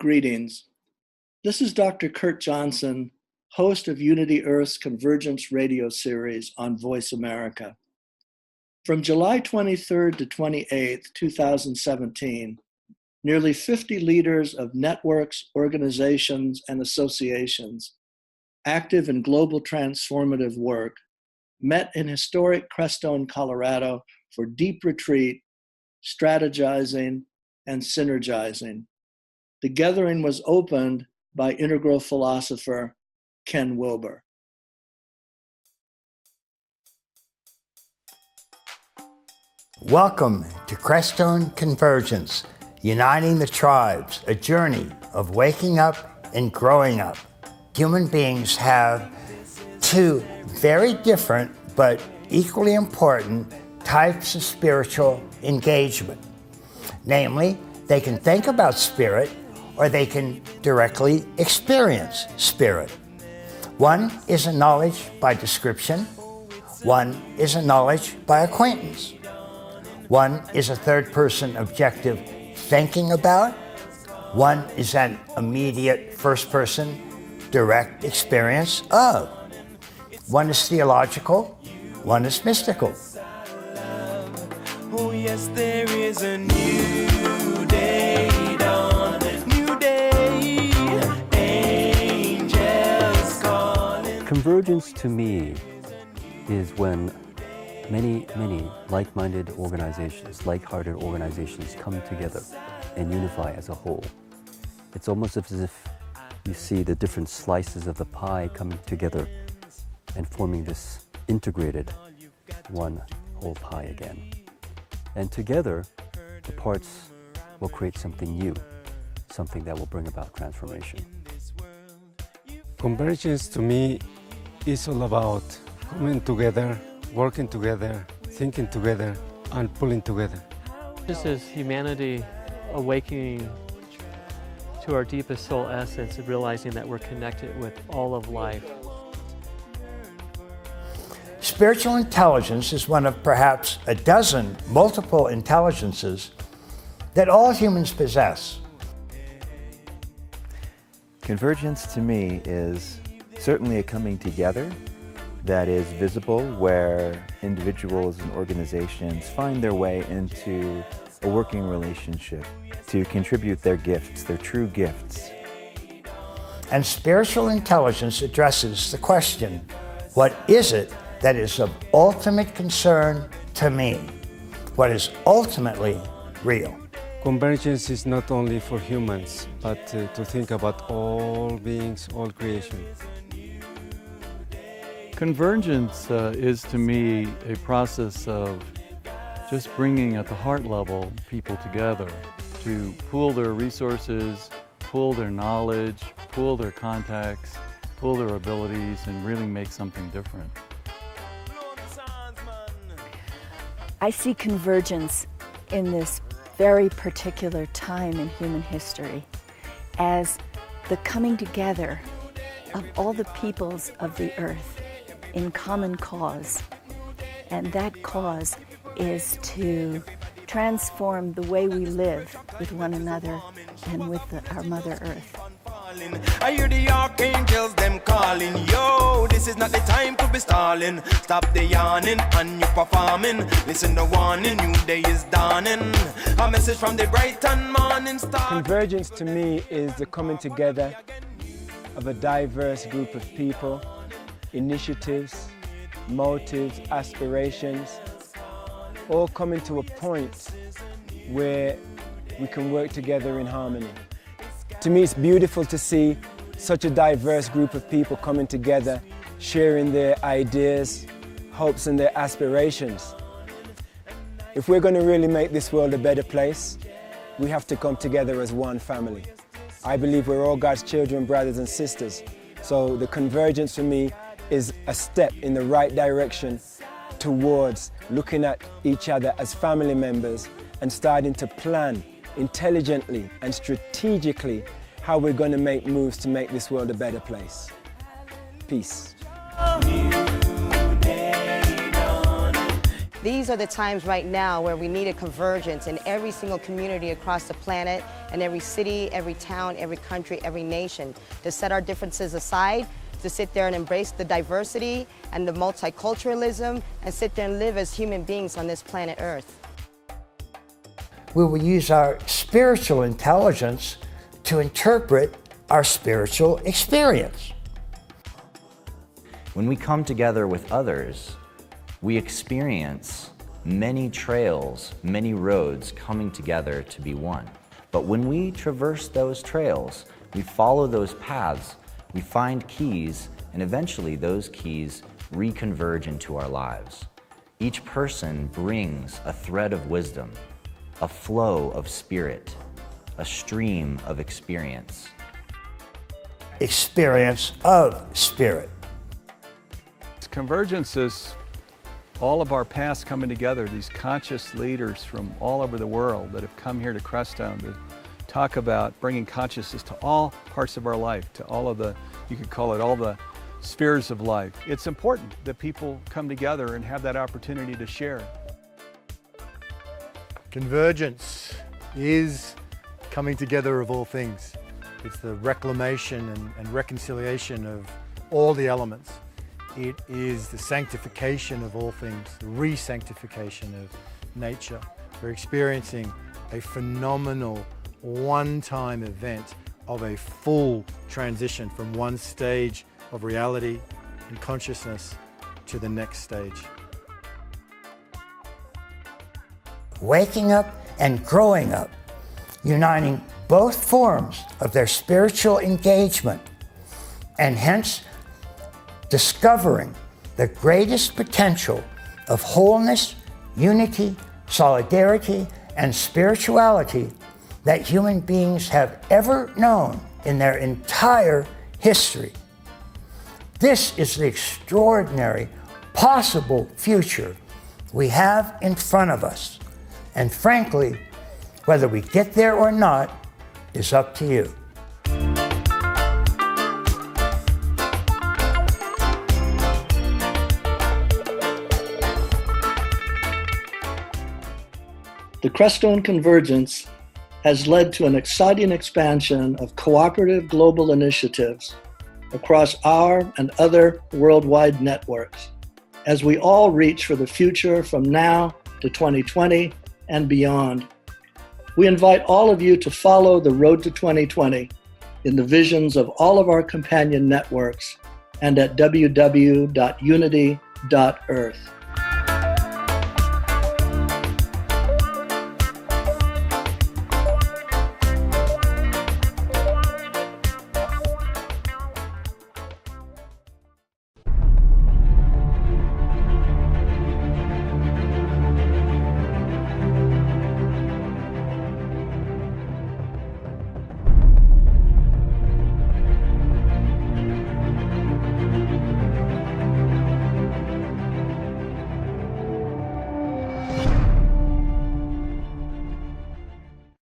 Greetings. This is Dr. Kurt Johnson, host of Unity Earth's Convergence radio series on Voice America. From July 23rd to 28th, 2017, nearly 50 leaders of networks, organizations, and associations active in global transformative work met in historic Crestone, Colorado for deep retreat, strategizing, and synergizing. The gathering was opened by integral philosopher Ken Wilber. Welcome to Crestone Convergence, uniting the tribes, a journey of waking up and growing up. Human beings have two very different but equally important types of spiritual engagement. Namely, they can think about spirit or they can directly experience spirit. One is a knowledge by description. One is a knowledge by acquaintance. One is a third-person objective thinking about. One is an immediate first-person direct experience of. One is theological. One is mystical. Oh yes, there is a new day dawn, new day, angels calling. Convergence to me is when many like-minded organizations, like-hearted organizations come together and unify as a whole. It's almost as if you see the different slices of the pie coming together and forming this integrated one whole pie again. And together, the parts will create something new, something that will bring about transformation. Convergence to me is all about coming together, working together, thinking together, and pulling together. This is humanity awakening to our deepest soul essence and realizing that we're connected with all of life. Spiritual intelligence is one of perhaps a dozen multiple intelligences that all humans possess. Convergence to me is certainly a coming together that is visible, where individuals and organizations find their way into a working relationship to contribute their gifts, their true gifts. And spiritual intelligence addresses the question, what is it that is of ultimate concern to me? What is ultimately real? Convergence is not only for humans, but to think about all beings, all creation. Convergence is to me a process of just bringing at the heart level people together to pool their resources, pool their knowledge, pool their contacts, pool their abilities, and really make something different. I see convergence in this very particular time in human history as the coming together of all the peoples of the earth in common cause. And that cause is to transform the way we live with one another and with our Mother Earth. I hear the archangels them calling, yo, this is not the time to be stalling. Stop the yawning and you performing. Listen to warning, new day is dawning. A message from the bright and morning star. Convergence to me is the coming together of a diverse group of people, initiatives, motives, aspirations, all coming to a point where we can work together in harmony. To me, it's beautiful to see such a diverse group of people coming together, sharing their ideas, hopes, and their aspirations. If we're going to really make this world a better place, we have to come together as one family. I believe we're all God's children, brothers and sisters. So the convergence for me is a step in the right direction towards looking at each other as family members and starting to plan intelligently and strategically how we're going to make moves to make this world a better place. Peace. These are the times right now where we need a convergence in every single community across the planet, and every city, every town, every country, every nation, to set our differences aside, to sit there and embrace the diversity and the multiculturalism, and sit there and live as human beings on this planet Earth. We will use our spiritual intelligence to interpret our spiritual experience. When we come together with others, we experience many trails, many roads coming together to be one. But when we traverse those trails, we follow those paths, we find keys, and eventually those keys reconverge into our lives. Each person brings a thread of wisdom, a flow of spirit, a stream of experience. Experience of spirit. Convergence is all of our past coming together, these conscious leaders from all over the world that have come here to Crestone to talk about bringing consciousness to all parts of our life, to all of the, you could call it all the spheres of life. It's important that people come together and have that opportunity to share. Convergence is coming together of all things. It's the reclamation and reconciliation of all the elements. It is the sanctification of all things, the re-sanctification of nature. We're experiencing a phenomenal one-time event of a full transition from one stage of reality and consciousness to the next stage. Waking up and growing up, uniting both forms of their spiritual engagement, and hence discovering the greatest potential of wholeness, unity, solidarity, and spirituality that human beings have ever known in their entire history. This is the extraordinary possible future we have in front of us. And frankly, whether we get there or not is up to you. The Crestone Convergence has led to an exciting expansion of cooperative global initiatives across our and other worldwide networks, as we all reach for the future from now to 2020 and beyond. We invite all of you to follow the road to 2020 in the visions of all of our companion networks and at www.unity.earth.